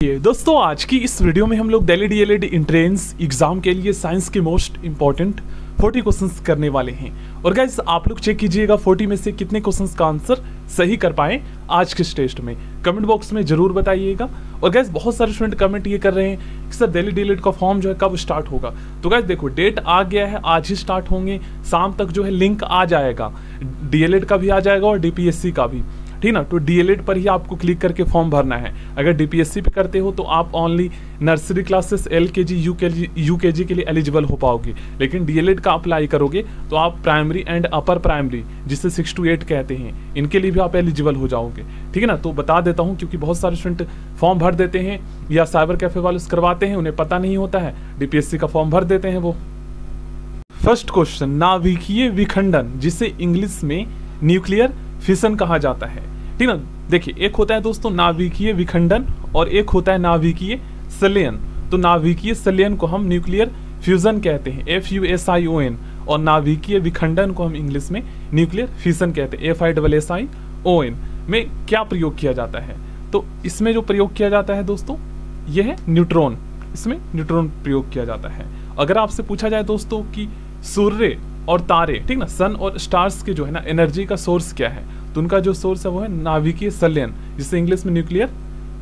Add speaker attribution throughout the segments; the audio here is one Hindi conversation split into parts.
Speaker 1: दोस्तों आज की इस वीडियो में हम लोग दिल्ली डीएलएड एंट्रेंस एग्जाम के लिए साइंस के मोस्ट इंपॉर्टेंट 40 क्वेश्चंस करने वाले हैं। और गाइस आप लोग चेक कीजिएगा 40 में से कितने क्वेश्चंस का आंसर सही कर पाए आज के टेस्ट में, कमेंट बॉक्स में जरूर बताइएगा। और गाइस बहुत सारे स्टूडेंट कमेंट ये कर रहे हैं कि सर दिल्ली डीएलएड का फॉर्म जो है कब स्टार्ट होगा। तो गाइस देखो डेट आ गया है, आज ही स्टार्ट होंगे, शाम तक जो है लिंक आ जाएगा, डीएलएड का भी आ जाएगा और डीपीएससी का भी, ठीक ना। तो डीएलएड पर ही आपको क्लिक करके फॉर्म भरना है। अगर डीपीएससी पे करते हो तो आप only nursery classes LKG UKG के लिए एलिजिबल हो पाओगे, लेकिन डीएलएड का अप्लाई करोगे तो आप प्राइमरी एंड अपर प्राइमरी जिसे 6 to 8 कहते हैं, इनके लिए भी आप एलिजिबल हो जाओगे, ठीक है ना। तो बता देता हूँ क्योंकि बहुत सारे स्टूडेंट फॉर्म भर देते हैं या साइबर कैफे वाले से करवाते हैं, उन्हें पता नहीं होता है, डीपीएससी का फॉर्म भर देते हैं वो। फर्स्ट क्वेश्चन, नाभिकीय विखंडन जिसे इंग्लिश में न्यूक्लियर फिशन कहा जाता है, ठीक ना। देखिए एक होता है दोस्तों नाभिकीय विखंडन और एक होता है नाभिकीय संलयन। तो नाभिकीय संलयन को हम न्यूक्लियर फ्यूजन कहते हैं, FUSION, और नाभिकीय विखंडन को हम इंग्लिश में न्यूक्लियर फिशन कहते हैं, FISSION। में क्या प्रयोग किया जाता है? तो इसमें जो प्रयोग किया जाता है दोस्तों ये है न्यूट्रॉन, इसमें न्यूट्रॉन प्रयोग किया जाता है। अगर आपसे पूछा जाए दोस्तों कि सूर्य और तारे, ठीक ना, सन और स्टार्स के जो है ना एनर्जी का सोर्स क्या है, तो उनका जो सोर्स है वो है नाभिकीय संलयन, जिसे इंग्लिश में न्यूक्लियर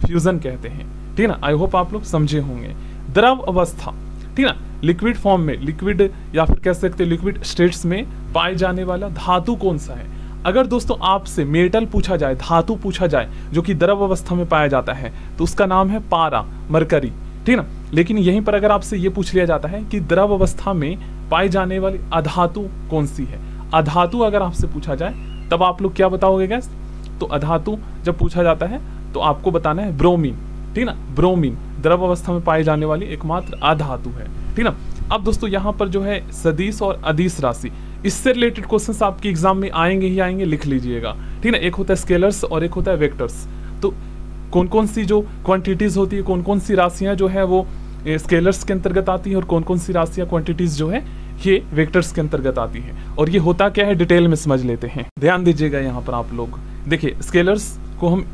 Speaker 1: फ्यूजन कहते हैं, ठीक ना। आई होप आप लोग समझे होंगे। द्रव अवस्था, ठीक ना, लिक्विड फॉर्म में, लिक्विड या फिर कह सकते हैं लिक्विड स्टेट्स में पाए जाने वाला धातु कौन सा है? अगर दोस्तों आपसे मेटल पूछा जाए, धातु पूछा जाए जो कि द्रव अवस्था में पाया जाता है, तो उसका नाम है पारा, मरकरी, ठीक ना। लेकिन यहीं पर अगर आपसे ये पूछ लिया जाता है कि द्रव अवस्था में पाई जाने वाली अधातु कौन सी है, अधातु अगर आपसे पूछा जाए तब आप लोग क्या बताओगे गैस? तो अधातु जब पूछा जाता है तो आपको बताना है ब्रोमीन, ठीक ना। ब्रोमीन द्रव अवस्था में पाई जाने वाली एकमात्र अधातु है, ठीक ना। अब दोस्तों यहाँ पर जो है सदिश और अदिश राशि, इससे रिलेटेड क्वेश्चंस आपके एग्जाम में आएंगे ही आएंगे, लिख लीजिएगा, ठीक ना। एक होता है स्केलर्स और एक होता है वेक्टर्स। तो कौन कौन सी जो क्वांटिटीज होती है, कौन कौन सी राशियां जो है वो स्केलर्स के अंतर्गत आती है और कौन कौन सी राशियां क्वांटिटीज जो है ये वेक्टर्स के अंतर्गत आती है, और ये होता क्या है डिटेल में समझ लेते हैं। ध्यान दीजिएगा यहाँ पर आप लोग, देखिए स्केलर्स को हम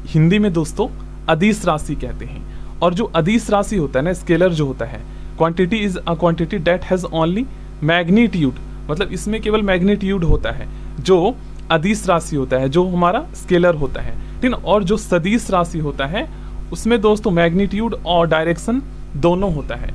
Speaker 1: हिंदी में दोस्तों अदिश राशि कहते हैं, और जो अदिश राशि होता है ना, स्केलर जो होता है, quantity is a quantity that has only magnitude, मतलब इसमें केवल मैग्नीट्यूड होता है जो अदिश राशि होता है, जो हमारा स्केलर होता है, ठीक ना। और जो सदिश राशि होता है उसमें दोस्तों मैग्नीट्यूड और डायरेक्शन दोनों होता है,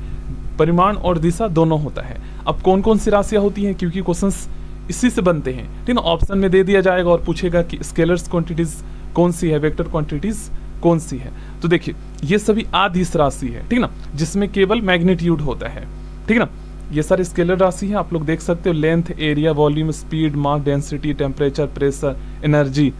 Speaker 1: परिमाण और दिशा दोनों होता है। अब कौन कौन सी राशियां होती हैं, क्योंकि क्वेश्चंस इसी से बनते हैं, ठीक ना। ऑप्शन में दे दिया जाएगा और पूछेगा कि स्केलर्स क्वांटिटीज कौन सी है, वेक्टर क्वांटिटीज कौन सी है। तो देखिए ये सभी आदिश राशि है, ठीक ना, जिसमें केवल मैग्नीट्यूड होता है, ठीक ना। ये सारे स्केलर राशि है, आप लोग देख सकते हो, length, area, volume, speed, mass, density, temperature, pressure, energy,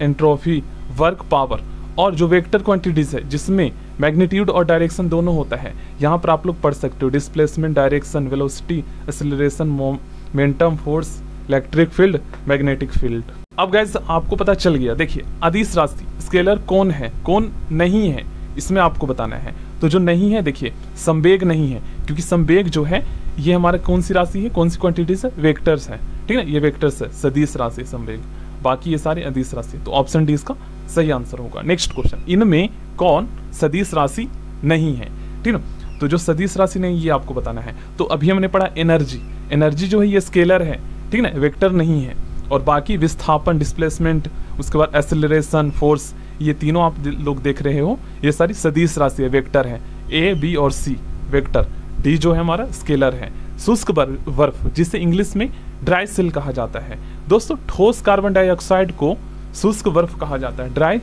Speaker 1: entropy, work, power. और जो वेक्टर क्वांटिटीज है जिसमें मैग्नीट्यूड और डायरेक्शन दोनों होता है, यहाँ पर आप लोग पढ़ सकते हो displacement, direction, velocity, acceleration, momentum, force, electric field, magnetic field. अब गाइस आपको पता चल गया, देखिए अदिश राशि स्केलर कौन है कौन नहीं है, इसमें आपको बताना है। तो जो नहीं है देखिए संवेग नहीं है, क्योंकि संवेग जो है ये हमारा कौन सी राशि है, कौन सी क्वांटिटीज है, वेक्टर्स है, ठीक है, ये वेक्टर्स है, सदिश राशि संवेग, बाकी ये सारे अदिश राशि। तो ऑप्शन डी इसका सही आंसर होगा। नेक्स्ट क्वेश्चन, इनमें कौन सदिश राशि नहीं है, ठीक ना। तो जो सदिश राशि नहीं ये आपको बताना है। तो अभी हमने पढ़ा एनर्जी, एनर्जी जो है ये स्केलर है, ठीक ना, वेक्टर नहीं है। और बाकी विस्थापन, डिस्प्लेसमेंट, उसके बाद एक्सेलरेशन, फोर्स, ये तीनों आप लोग देख रहे हो, ये सारी सदिश राशि है, वेक्टर है, ए, बी और सी वेक्टर, डी जो है हमारा स्केलर है। शुष्क बर्फ जिसे इंग्लिश में ड्राई सेल कहा जाता है। दोस्तों ठोस कार्बन डाइऑक्साइड को शुष्क बर्फ कहा जाता है, ड्राई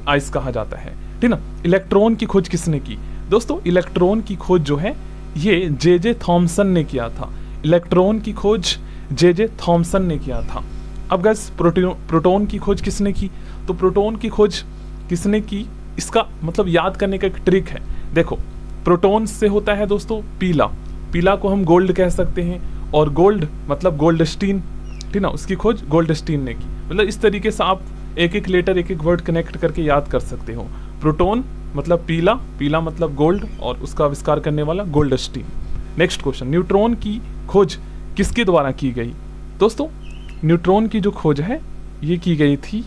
Speaker 1: आइस कहा जाता है, ठीक ना। इलेक्ट्रॉन की खोज किसने की? दोस्तों इलेक्ट्रॉन की खोज जो है ये जे थॉमसन ने किया था, इलेक्ट्रॉन की खोज जे थॉमसन ने किया था। अब गैस प्रोटॉन की खोज किसने की? तो प्रोटॉन की खोज किसने की, इसका मतलब याद करने का एक ट्रिक है। देखो प्रोटॉन से होता है दोस्तों पीला, पीला को हम गोल्ड कह सकते हैं, और गोल्ड मतलब गोल्डस्टीन, ठीक ना, उसकी खोज गोल्डस्टीन ने की। मतलब इस तरीके से आप एक एक लेटर, एक एक वर्ड कनेक्ट करके याद कर सकते हो। प्रोटॉन मतलब पीला, पीला मतलब गोल्ड, और उसका आविष्कार करने वाला गोल्डस्टीन। नेक्स्ट क्वेश्चन, न्यूट्रॉन की खोज किसके द्वारा की गई? दोस्तों न्यूट्रॉन की जो खोज है ये की गई थी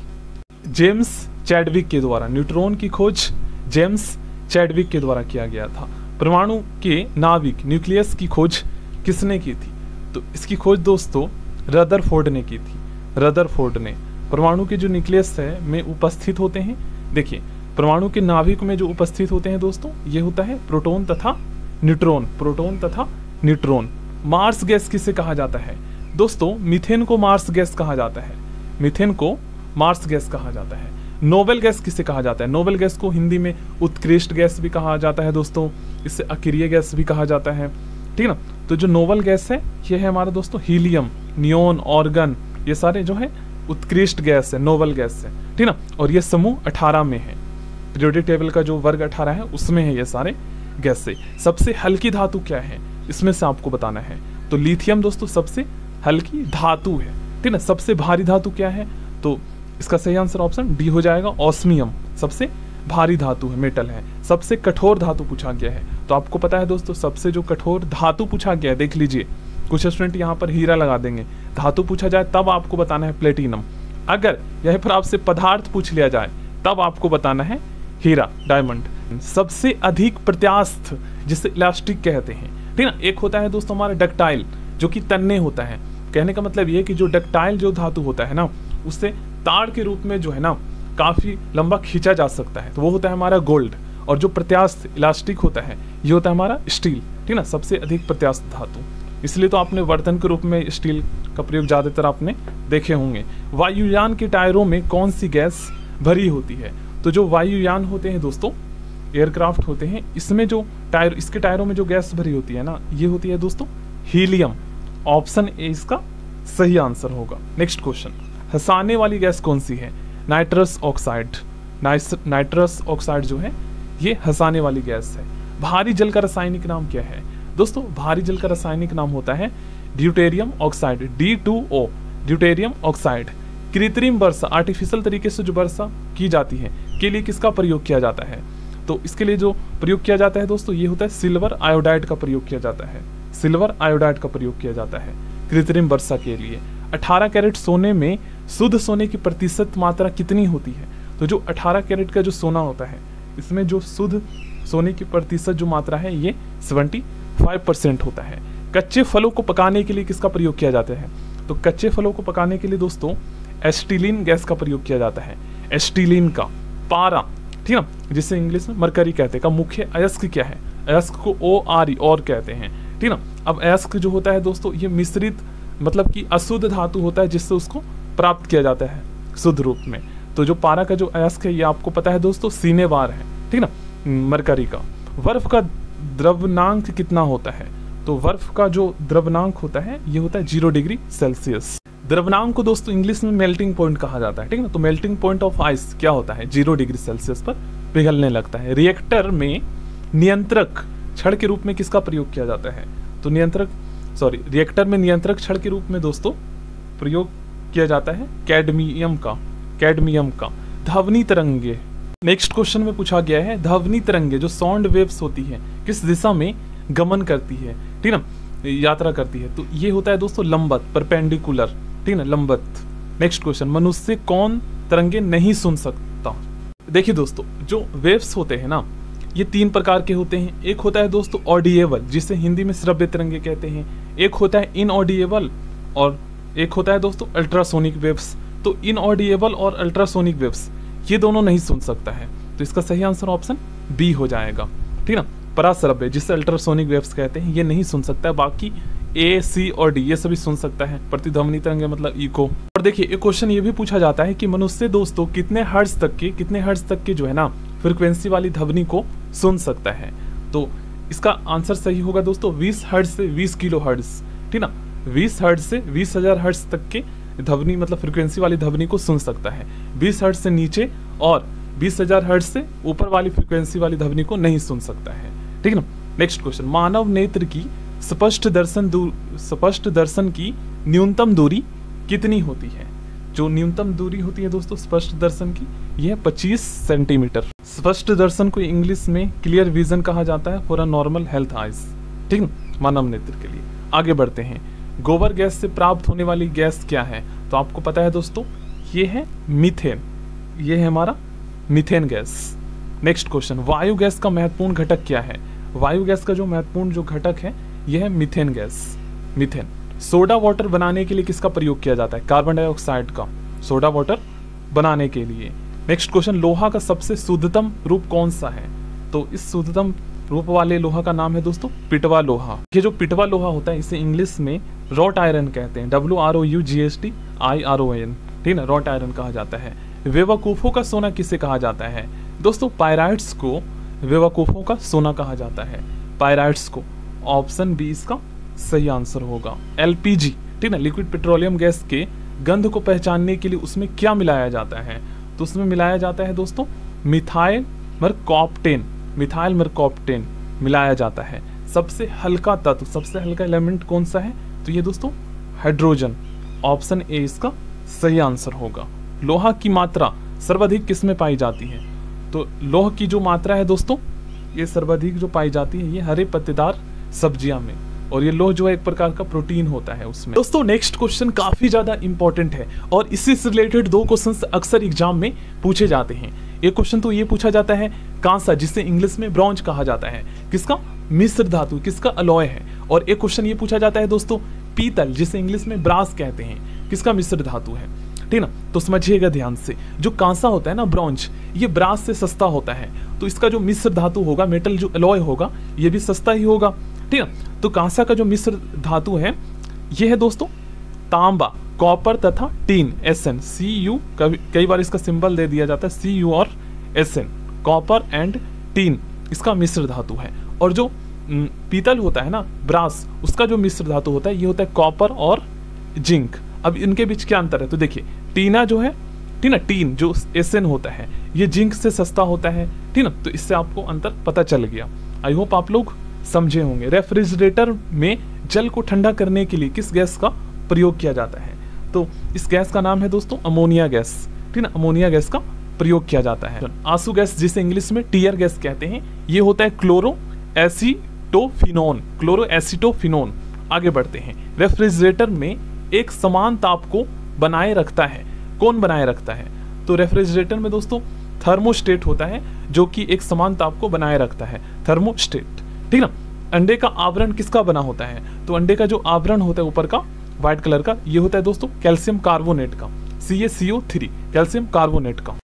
Speaker 1: जेम्स चैडविक के द्वारा। न्यूट्रॉन की खोज जेम्स चैडविक के द्वारा किया गया था। परमाणु के नाभिक न्यूक्लियस की खोज किसने की थी? तो इसकी खोज दोस्तों रदरफोर्ड ने की थी। रदरफोर्ड ने। परमाणु के जो न्यूक्लियस है में उपस्थित होते हैं, देखिए परमाणु के नाभिक में जो उपस्थित होते हैं दोस्तों, ये होता है प्रोटॉन तथा न्यूट्रॉन। प्रोटॉन तथा न्यूट्रॉन। मार्स गैस किसे कहा जाता है? दोस्तों मीथेन को मार्स गैस कहा जाता है। मीथेन को मार्स गैस कहा जाता है। नोबेल गैस किसे कहा जाता है? नोबेल गैस को हिंदी में उत्कृष्ट गैस भी कहा जाता है दोस्तों, इसे अक्रिय गैस भी कहा जाता है, ठीक है ना। तो जो नोबेल गैस है ये है हमारा दोस्तों हीलियम, नियोन, ऑर्गन, ये सारे जो है उत्कृष्ट गैस है, नोबेल गैस है, ठीक ना। और ये समूह 18 में है, पीरियोडिक टेबल का जो वर्ग 18 है उसमें है ये सारे गैस से। सबसे हल्की धातु क्या है इसमें से आपको बताना है। तो लिथियम दोस्तों सबसे हल्की धातु है, ठीक ना। सबसे भारी धातु क्या है? तो इसका सही आंसर ऑप्शन डी हो जाएगा, ऑस्मियम सबसे भारी धातु है, मेटल है। सबसे कठोर धातु पूछा गया है, तो आपको पता है दोस्तों सबसे जो कठोर धातु पूछा गया है, देख लीजिए कुछ स्टूडेंट यहाँ पर हीरा लगा देंगे, धातु पूछा जाए तब आपको बताना है प्लेटिनम। अगर यहीं पर आपसे पदार्थ पूछ लिया जाए तब आपको बताना है हीरा, डायमंड। सबसे अधिक प्रत्यास्थ जिसे इलास्टिक कहते हैं, ठीक ना। एक होता है दोस्तों हमारा डक्टाइल जो कि तन्ने होता है। कहने का मतलब ये कि जो डक्टाइल जो धातु होता है ना उससे तार के रूप में जो है ना काफी लंबा खींचा जा सकता है, तो वो होता है हमारा गोल्ड। और जो प्रत्यास्थ इलास्टिक होता है ये होता है हमारा स्टील, ठीक ना। सबसे अधिक प्रत्यास्थ धातु, इसलिए तो आपने वर्तन के रूप में स्टील का प्रयोग ज्यादातर आपने देखे होंगे। वायुयान के टायरों में कौन सी गैस भरी होती है? तो जो वायुयान होते हैं दोस्तों, एयरक्राफ्ट होते हैं, इसमें जो टायर, इसके टायरों में जो गैस भरी होती है ना ये होती है दोस्तों हीलियम। ऑप्शन ए इसका सही आंसर होगा। नेक्स्ट क्वेश्चन, हंसाने वाली गैस कौन सी है? Nitrous oxide. नाइट्रस ऑक्साइड जो है ये हंसाने वाली गैस है। भारी जल का रासायनिक नाम क्या है? दोस्तों भारी जल का रासायनिक नाम होता है deuterium oxide, D2O, deuterium oxide. कृत्रिम वर्षा, आर्टिफिशियल तरीके से जो वर्षा की जाती है के लिए किसका प्रयोग किया जाता है? तो इसके लिए जो प्रयोग किया जाता है दोस्तों ये होता है सिल्वर आयोडाइड का प्रयोग किया जाता है। सिल्वर आयोडाइड का प्रयोग किया जाता है कृत्रिम वर्षा के लिए। 18 कैरेट सोने में शुद्ध सोने की प्रतिशत मात्रा कितनी होती है? तो जो 18 कैरेट का जो सोना होता है इसमें जो शुद्ध सोने की प्रतिशत जो मात्रा है ये 75% होता है। कच्चे फलों को पकाने के लिए किसका प्रयोग किया जाता है? तो कच्चे फलों को पकाने के लिए दोस्तों एस्टिलीन गैस का प्रयोग किया जाता है। एस्टिलीन का। पारा, ठीक है, जिसे इंग्लिश में मरकरी कहते हैं, का मुख्य अयस्क क्या है? अयस्क को ORE और कहते हैं, ठीक ना। अब अयस्क जो होता है दोस्तों ये मिश्रित मतलब कि अशुद्ध धातु होता है जिससे उसको प्राप्त किया जाता है शुद्ध रूप में। तो जो पारा का जो अयस्क है ये आपको पता है दोस्तों सीनेवार है, ठीक ना, मरकरी का। बर्फ का द्रवनांक कितना होता है? तो बर्फ का जो द्रवनांक होता है ये होता है 0 डिग्री सेल्सियस। द्रवनांक को दोस्तों इंग्लिश में मेल्टिंग पॉइंट कहा जाता है, ठीक ना। तो मेल्टिंग पॉइंट ऑफ आइस क्या होता है? 0 डिग्री सेल्सियस पर पिघलने लगता है। रिएक्टर में नियंत्रक छड़ के रूप में किसका प्रयोग किया जाता है? तो रिएक्टर में नियंत्रक छड़ के रूप में दोस्तों प्रयोग किया जाता है कैडमियम का। ध्वनि तरंगे, नेक्स्ट क्वेश्चन में पूछा गया है ध्वनि तरंगे जो साउंड वेव्स होती है किस दिशा में गमन करती है, ठीक ना, यात्रा करती है? तो ये होता है दोस्तों लंबवत, परपेंडिकुलर, ठीक ना, लंबवत। नेक्स्ट क्वेश्चन, मनुष्य कौन तरंगे नहीं सुन सकता? देखिए दोस्तों जो वेव्स होते हैं ना ये 3 प्रकार के होते हैं। एक होता है दोस्तों ऑडिएबल जिसे हिंदी में श्रव्य तरंगे कहते हैं, एक होता है इनऑडिएबल और एक होता है दोस्तों अल्ट्रासोनिक वेव्स। तो इनऑडिएबल और अल्ट्रासोनिक वेव्स ये दोनों नहीं सुन सकता है, तो इसका सही आंसर ऑप्शन बी हो जाएगा, ठीक ना। पराश्रव्य जिसे अल्ट्रासोनिक वेव्स कहते हैं ये नहीं सुन सकता है, बाकी A, C और D ये सभी सुन सकता है। प्रतिध्वनि तरंगे मतलब इको। और देखिए एक क्वेश्चन ये भी पूछा जाता है कि मनुष्य दोस्तों कितने हर्ट्ज तक के जो है ना फ्रीक्वेंसी वाली ध्वनि को सुन सकता है? तो इसका आंसर सही होगा दोस्तों 20 हर्ट्ज से 20 किलो हर्ट्ज, ठीक ना। 20 हर्ट्ज से 20,000 हर्ट्ज तक के ध्वनि मतलब फ्रीक्वेंसी वाली ध्वनि को सुन सकता है। 20 हर्ट्ज से नीचे और 20,000 हर्ट्ज से ऊपर वाली फ्रीक्वेंसी वाली ध्वनि को नहीं सुन सकता है, ठीक ना। नेक्स्ट क्वेश्चन, मानव नेत्र की स्पष्ट दर्शन की न्यूनतम दूरी कितनी होती है? जो न्यूनतम दूरी होती है दोस्तों स्पष्ट दर्शन की यह 25 सेंटीमीटर। स्पष्ट दर्शन को इंग्लिश में क्लियर विजन कहा जाता है for a normal health eyes, ठीक ना, मानव नेत्र के लिए। आगे बढ़ते हैं, गोबर गैस से प्राप्त होने वाली गैस क्या है? तो आपको पता है दोस्तों ये है मीथेन, ये है हमारा मीथेन गैस, नेक्स्ट क्वेश्चन, वायु गैस का महत्वपूर्ण घटक क्या है? वायु गैस का जो महत्वपूर्ण जो घटक है यह है methane gas, methane. Soda water बनाने के लिए किसका प्रयोग किया जाता है? कार्बन डाइऑक्साइड का, सोडा वाटर बनाने के लिए। नेक्स्ट क्वेश्चन, लोहा का सबसे शुद्धतम रूप कौन सा है? तो इस शुद्धतम रूप वाले लोहा का नाम है दोस्तों पिटवा लोहा। ये जो पिटवा लोहा होता है इसे इंग्लिश में रॉट आयरन कहते हैं, WROUGSTIRON, ठीक ना, रॉट आयरन कहा जाता है। बेवकूफों का सोना किसे कहा जाता है? दोस्तों पायराइट्स को बेवकूफों का सोना कहा जाता है, पायराइट्स को। ऑप्शन बी इसका सही आंसर होगा। LPG, ठीक ना, लिक्विड पेट्रोलियम गैस के गंध को पहचानने के लिए उसमें क्या मिलाया जाता है? तो उसमें मिलाया जाता है दोस्तों मिथाइल मरकॉप्टेन, मिथाइल मरकॉप्टेन मिलाया जाता है। सबसे हल्का तत्व, सबसे हल्का एलिमेंट कौन सा है? तो ये दोस्तों हाइड्रोजन। ऑप्शन ए इसका सही आंसर होगा। लोहा की मात्रा सर्वाधिक किस में पाई जाती है? तो लोह की जो मात्रा है दोस्तों ये सर्वाधिक जो पाई जाती है ये हरे पत्तेदार सब्जियां में, और ये लोह जो है एक प्रकार का प्रोटीन होता है उसमें। दोस्तों नेक्स्ट क्वेश्चन काफी ज्यादा इंपॉर्टेंट है और इसी से रिलेटेड 2 क्वेश्चंस अक्सर एग्जाम में पूछे जाते हैं। एक क्वेश्चन तो ये पूछा जाता है कांसा, जिसे इंग्लिश में ब्रॉन्ज कहा जाता है, किसका मिश्र धातु, किसका अलॉय है। और एक क्वेश्चन ये पूछा जाता है दोस्तों पीतल, जिसे इंग्लिश में ब्रास कहते हैं, किसका मिश्र धातु है, ठीक ना। तो समझिएगा ध्यान से, जो कांसा होता है ना ब्रॉन्ज, ये ब्रास से सस्ता होता है, तो इसका जो मिश्र धातु होगा, मेटल जो अलॉय होगा, ये भी सस्ता ही होगा, ठीक है। तो कांसा का जो मिश्र धातु है ये है दोस्तों तांबा, कॉपर तथा टीन, SN, CU, कई बार इसका सिंबल दे दिया जाता है CU और SN, कॉपर एंड टीन इसका मिश्र धातु है। और जो पीतल होता है ना ब्रास, उसका जो मिश्र धातु होता है ये होता है कॉपर और जिंक। अब इनके बीच क्या अंतर है? तो देखिए टीना जो है, ठीक ना, टीन जो SN होता है ये जिंक से सस्ता होता है, ठीक ना। तो इससे आपको अंतर पता चल गया। आई होप आप लोग समझे होंगे। रेफ्रिजरेटर में जल को ठंडा करने के लिए किस गैस का प्रयोग किया जाता है? तो इस गैस का नाम है दोस्तों अमोनिया गैस, ठीक ना, अमोनिया गैस का प्रयोग किया जाता है। आंसू गैस, जिसे इंग्लिश में टीयर गैस कहते हैं, ये होता है क्लोरो एसीटोफिनोन, क्लोरो एसीटोफिनोन। आगे बढ़ते हैं। रेफ्रिजरेटर में एक समान ताप को बनाए रखता है, कौन बनाए रखता है? तो रेफ्रिजरेटर में दोस्तों थर्मोस्टेट होता है जो कि एक समान ताप को बनाए रखता है, थर्मोस्टेट, ठीक ना। अंडे का आवरण किसका बना होता है? तो अंडे का जो आवरण होता है ऊपर का व्हाइट कलर का, ये होता है दोस्तों कैल्शियम कार्बोनेट का, CaCO3, कैल्शियम कार्बोनेट का।